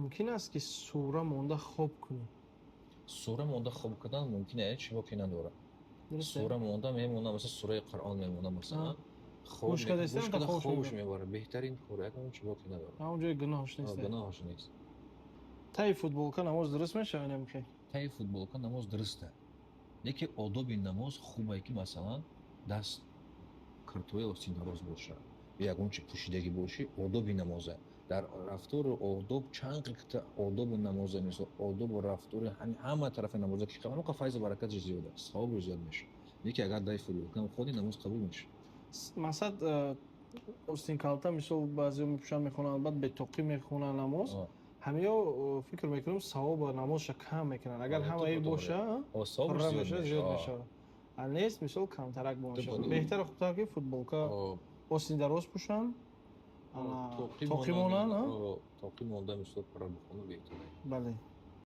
мумкин аст ки сура монда хоб кунем? сура монда хоб кардан мумкине, чӣ боки надорад. Дурусте? сура монда мемонад, масалан сураи Қуръон мемонад, масалан хоб гӯш кардастан гӯш та карда хобш хобш мебарад. мебарад. Беҳтарин кор якон чӣ боки надорад. Ҳамон ҷои гуноҳш нест. Гуноҳаш нест. Таи футболка намоз дуруст мешавад ки? Таи футболка намоз дуруста. Лекин одоби намоз хубе ки масалан даст киртои ости дароз бошад. Ягон чи пӯшидагӣ боши одоби намоза. Дар рафтору одоб чанд қиқта одобу намоза мисол одобу рафтори ҳама тарафи намоза ки қабул ка файзу баракати зиёд аст. Савоби зиёд мешавад. Лекин агар даи футболка ходи намоз қабул мешавад. Мақсад остин калта мисол баъзеҳо мепӯшанд мехонанд, албат бетоқӣ мехонанд намоз. Ҳамеҳо фикр мекунем савоби намозша кам мекунанд. Агар ҳамаи боша пурра мешавад, зиёд мешавад. Нест мисол камтарак бошад. Беҳтара хубтар ки футболка остин дароз пӯшанд. Тоқӣ монанд. Тоқӣ монда мисол пурра бухона беҳтар. Бале.